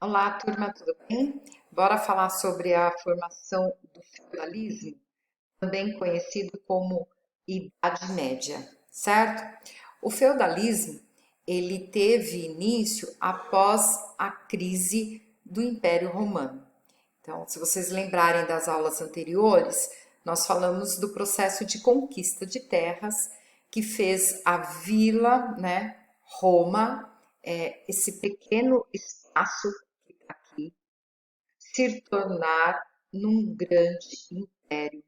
Olá, turma, tudo bem? Bora falar sobre a formação do feudalismo, também conhecido como Idade Média, certo? O feudalismo, ele teve início após a crise do Império Romano. Então, se vocês lembrarem das aulas anteriores, nós falamos do processo de conquista de terras que fez a vila, né, Roma, esse pequeno espaço que está aqui, se tornar num grande império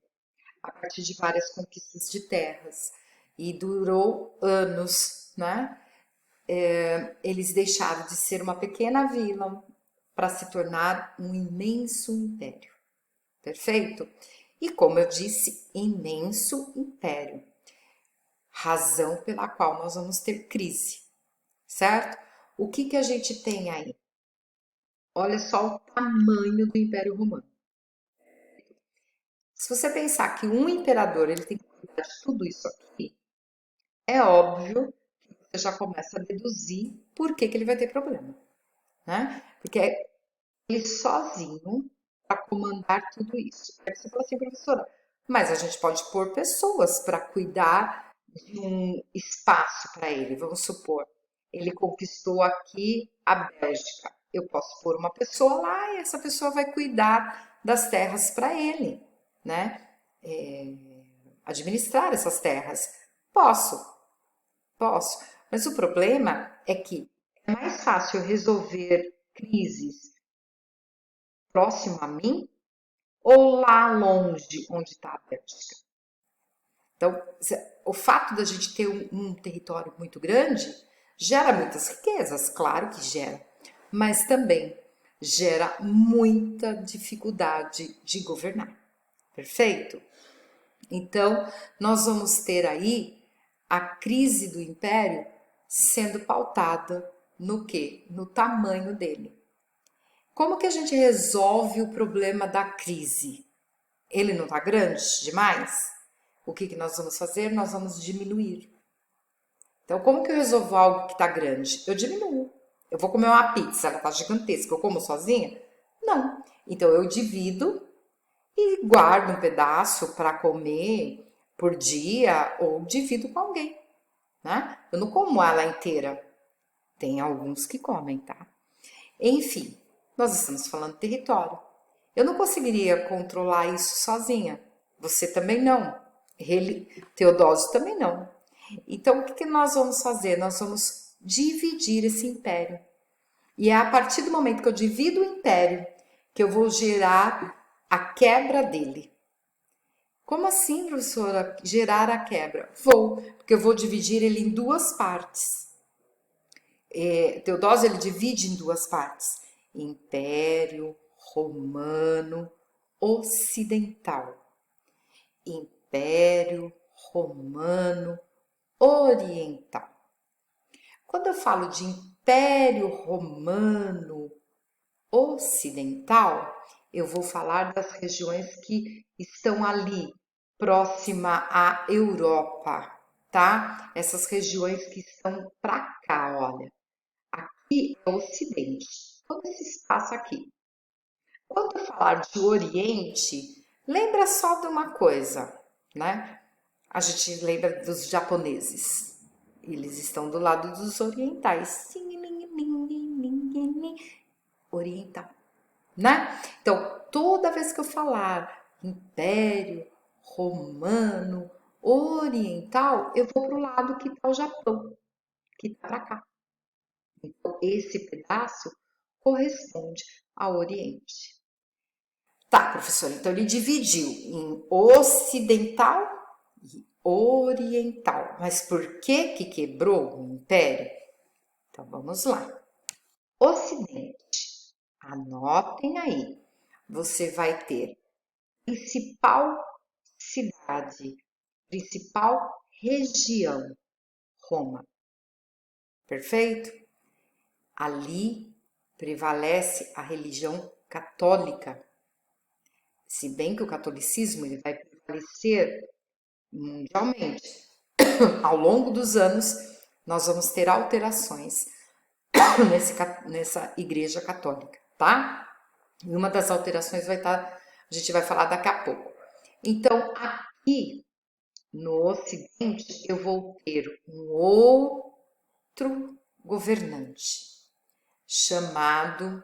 a partir de várias conquistas de terras. E durou anos, né? Eles deixaram de ser uma pequena vila para se tornar um imenso império. Perfeito? E como eu disse, imenso império. Razão pela qual nós vamos ter crise, certo? O que que a gente tem aí? Olha só o tamanho do Império Romano. Se você pensar que um imperador ele tem que cuidar de tudo isso aqui, é óbvio que você já começa a deduzir por que que ele vai ter problema, né? Porque é ele sozinho para comandar tudo isso. Aí você fala assim, professora, mas a gente pode pôr pessoas para cuidar de um espaço para ele. Vamos supor, ele conquistou aqui a Bélgica. Eu posso pôr uma pessoa lá e essa pessoa vai cuidar das terras para ele, né? Administrar essas terras. Posso, posso. Mas o problema é que é mais fácil resolver crises próximo a mim ou lá longe onde está a Bélgica. Então, o fato da gente ter um território muito grande gera muitas riquezas, claro que gera, mas também gera muita dificuldade de governar. Perfeito? Então, nós vamos ter aí a crise do império sendo pautada no quê? No tamanho dele. Como que a gente resolve o problema da crise? Ele não está grande demais? O que que nós vamos fazer? Nós vamos diminuir. Então, como que eu resolvo algo que está grande? Eu diminuo. Eu vou comer uma pizza, ela está gigantesca, eu como sozinha? Não. Então, eu divido e guardo um pedaço para comer por dia ou divido com alguém, né? Eu não como ela inteira. Tem alguns que comem, tá? Enfim, nós estamos falando de território. Eu não conseguiria controlar isso sozinha. Você também não. Ele, Teodósio também não. Então, o que que nós vamos fazer? Nós vamos dividir esse império. E é a partir do momento que eu divido o império que eu vou gerar a quebra dele. Como assim, professora, gerar a quebra? Vou, porque eu vou dividir ele em duas partes. Teodósio ele divide em duas partes: Império Romano Ocidental, Império Romano Oriental. Quando eu falo de Império Romano Ocidental, eu vou falar das regiões que estão ali, próxima à Europa, tá? Essas regiões que estão para cá, olha. Aqui é o Ocidente, todo esse espaço aqui. Quando eu falar de Oriente, lembra só de uma coisa, né? A gente lembra dos japoneses. Eles estão do lado dos orientais. Oriental, né? Então, toda vez que eu falar Império Romano Oriental, eu vou para o lado que está o Japão, que está para cá. Então, esse pedaço corresponde ao Oriente. Tá, professor, então ele dividiu em ocidental e oriental. Mas por que que quebrou o império? Então vamos lá. Ocidente. Anotem aí. Você vai ter principal cidade, principal região, Roma. Perfeito? Ali prevalece a religião católica. Se bem que o catolicismo ele vai prevalecer mundialmente. Ao longo dos anos, nós vamos ter alterações nessa igreja católica. tá? E uma das alterações vai estar, a gente vai falar daqui a pouco. Então, aqui no Ocidente, eu vou ter um outro governante chamado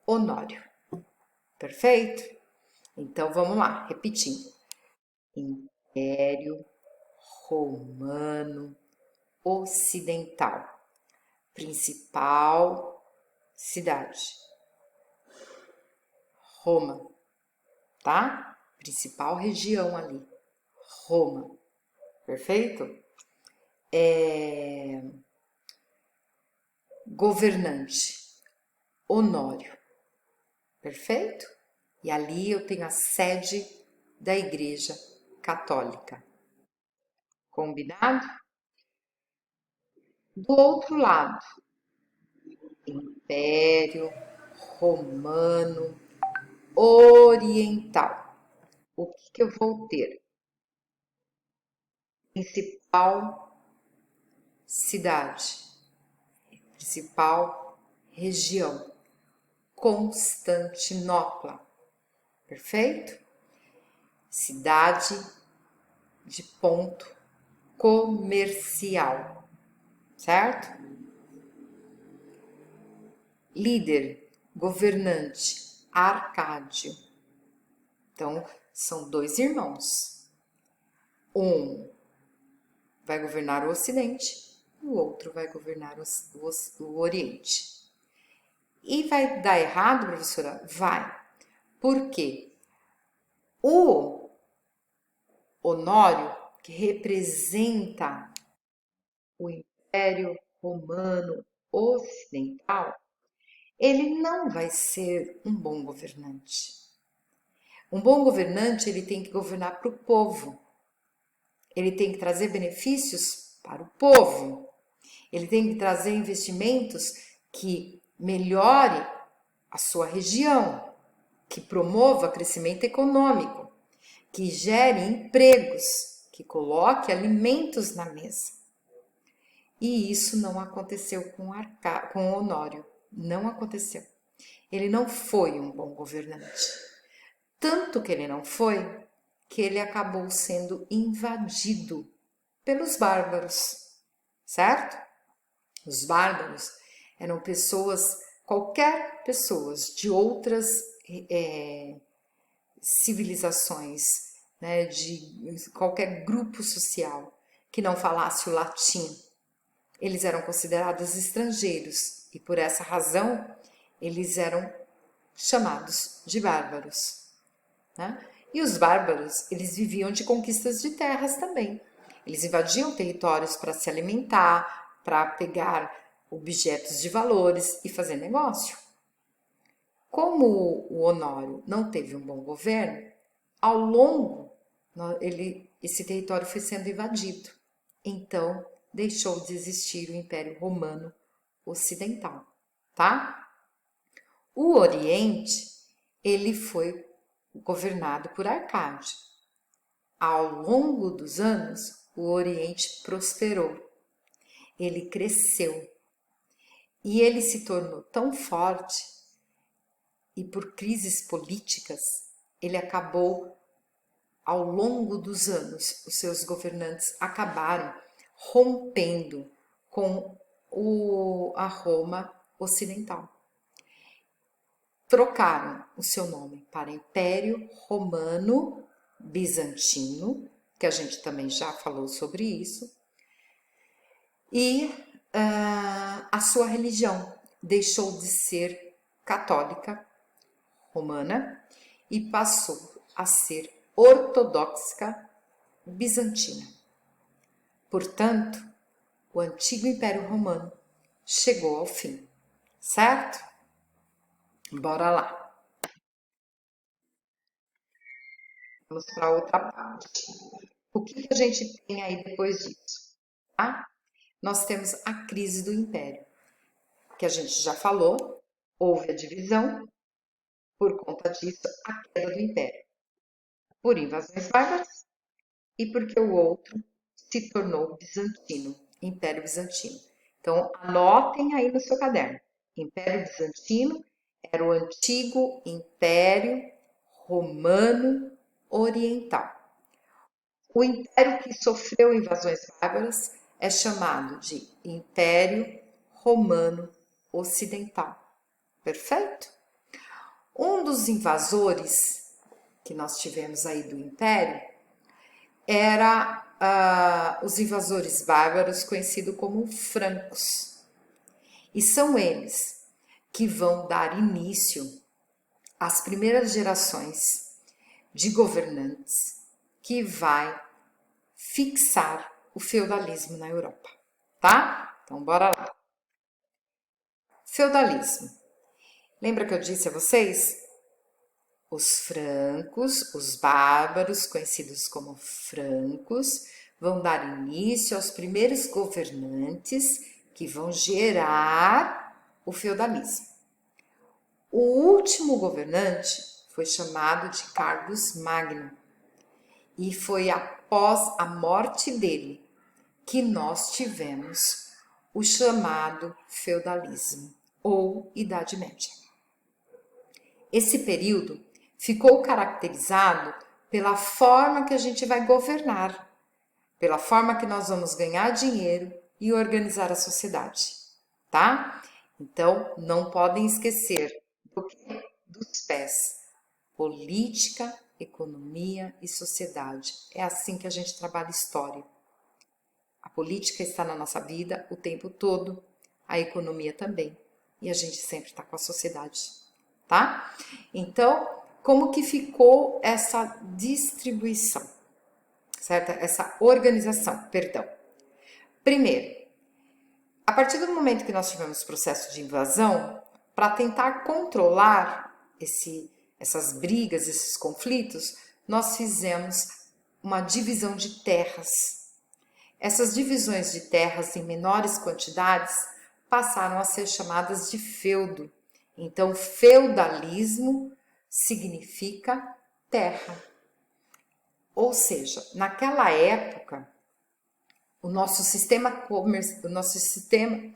Honório. Perfeito? Então vamos lá, repetindo. Império Romano Ocidental. Principal cidade. Roma, tá? Principal região ali. Roma. Perfeito? Governante. Honório. Perfeito? E ali eu tenho a sede da Igreja Católica. Combinado? Do outro lado, Império Romano Oriental. O que eu vou ter? Principal cidade, principal região, Constantinopla. Perfeito? Cidade de ponto comercial, certo? Líder, governante, Arcádio. Então, são dois irmãos. Um vai governar o Ocidente, o outro vai governar o Oriente. E vai dar errado, professora? Vai. Por quê? O Honório, que representa o Império Romano Ocidental, ele não vai ser um bom governante. Um bom governante, ele tem que governar para o povo. Ele tem que trazer benefícios para o povo. Ele tem que trazer investimentos que melhore a sua região, que promova crescimento econômico, que gere empregos, que coloque alimentos na mesa. E isso não aconteceu com Honório. Não aconteceu. Ele não foi um bom governante. Tanto que ele não foi, que ele acabou sendo invadido pelos bárbaros, certo? Os bárbaros eram qualquer pessoas de outras civilizações, né, de qualquer grupo social que não falasse o latim. Eles eram considerados estrangeiros e por essa razão eles eram chamados de bárbaros, né? E os bárbaros, eles viviam de conquistas de terras também. Eles invadiam territórios para se alimentar, para pegar objetos de valores e fazer negócio. Como o Honório não teve um bom governo, ao longo esse território foi sendo invadido. Então, deixou de existir o Império Romano Ocidental, tá? O Oriente, ele foi governado por Arcádio. Ao longo dos anos, o Oriente prosperou, ele cresceu e ele se tornou tão forte e por crises políticas, ele acabou, ao longo dos anos, os seus governantes acabaram rompendo com a Roma Ocidental. Trocaram o seu nome para Império Romano Bizantino, que a gente também já falou sobre isso, e a sua religião deixou de ser católica romana e passou a ser ortodoxa bizantina. Portanto, o antigo Império Romano chegou ao fim, certo? Bora lá. Vamos para outra parte. O que a gente tem aí depois disso? Tá? Nós temos a crise do Império, que a gente já falou, houve a divisão, por conta disso, a queda do Império, por invasões bárbaras e porque o outro se tornou bizantino, Império Bizantino. Então, anotem aí no seu caderno, Império Bizantino era o antigo Império Romano Oriental. O império que sofreu invasões bárbaras é chamado de Império Romano Ocidental. Perfeito? Um dos invasores que nós tivemos aí do Império era os invasores bárbaros, conhecidos como francos. E são eles que vão dar início às primeiras gerações de governantes que vai fixar o feudalismo na Europa, tá? Então, bora lá. Feudalismo. Lembra que eu disse a vocês? Os francos, os bárbaros, conhecidos como francos, vão dar início aos primeiros governantes que vão gerar o feudalismo. O último governante foi chamado de Carlos Magno e foi após a morte dele que nós tivemos o chamado feudalismo ou Idade Média. Esse período ficou caracterizado pela forma que a gente vai governar, pela forma que nós vamos ganhar dinheiro e organizar a sociedade, tá? Então, não podem esquecer dos pés: política, economia e sociedade. É assim que a gente trabalha história. A política está na nossa vida o tempo todo, a economia também, e a gente sempre está com a sociedade, tá? Então, como que ficou essa distribuição, certo? Essa organização, perdão. Primeiro, a partir do momento que nós tivemos processo de invasão, para tentar controlar essas brigas, esses conflitos, nós fizemos uma divisão de terras. Essas divisões de terras em menores quantidades passaram a ser chamadas de feudo. Então, feudalismo significa terra. Ou seja, naquela época, o nosso sistema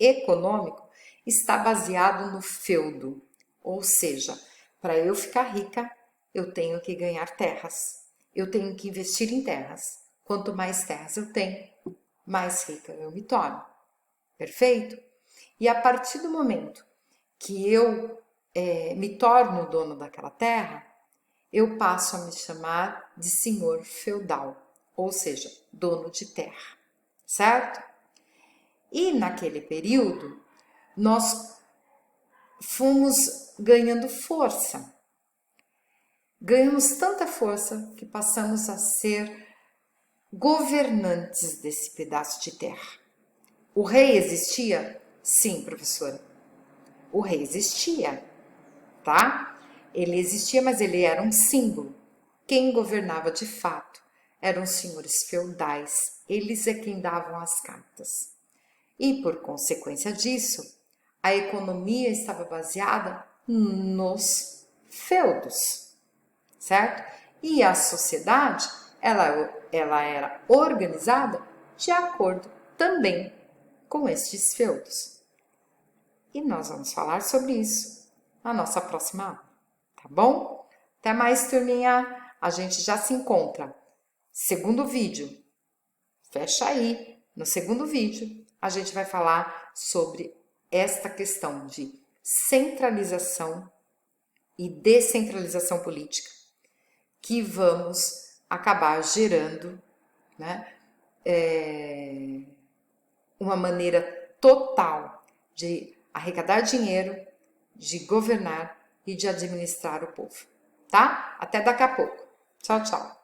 econômico está baseado no feudo. Ou seja, para eu ficar rica, eu tenho que ganhar terras. Eu tenho que investir em terras. Quanto mais terras eu tenho, mais rica eu me torno. Perfeito? E a partir do momento que eu me torno o dono daquela terra, eu passo a me chamar de senhor feudal, ou seja, dono de terra, certo? E naquele período, nós fomos ganhando força. Ganhamos tanta força que passamos a ser governantes desse pedaço de terra. O rei existia? Sim, professora. O rei existia, tá? Ele existia, mas ele era um símbolo. Quem governava de fato eram os senhores feudais. Eles é quem davam as cartas. E por consequência disso, a economia estava baseada nos feudos, certo? E a sociedade, ela era organizada de acordo também com estes feudos. E nós vamos falar sobre isso na nossa próxima aula, tá bom? Até mais, turminha! A gente já se encontra. Segundo vídeo, fecha aí. No segundo vídeo, a gente vai falar sobre esta questão de centralização e descentralização política, que vamos acabar gerando, né, uma maneira total de arrecadar dinheiro, de governar e de administrar o povo, tá? Até daqui a pouco. Tchau, tchau.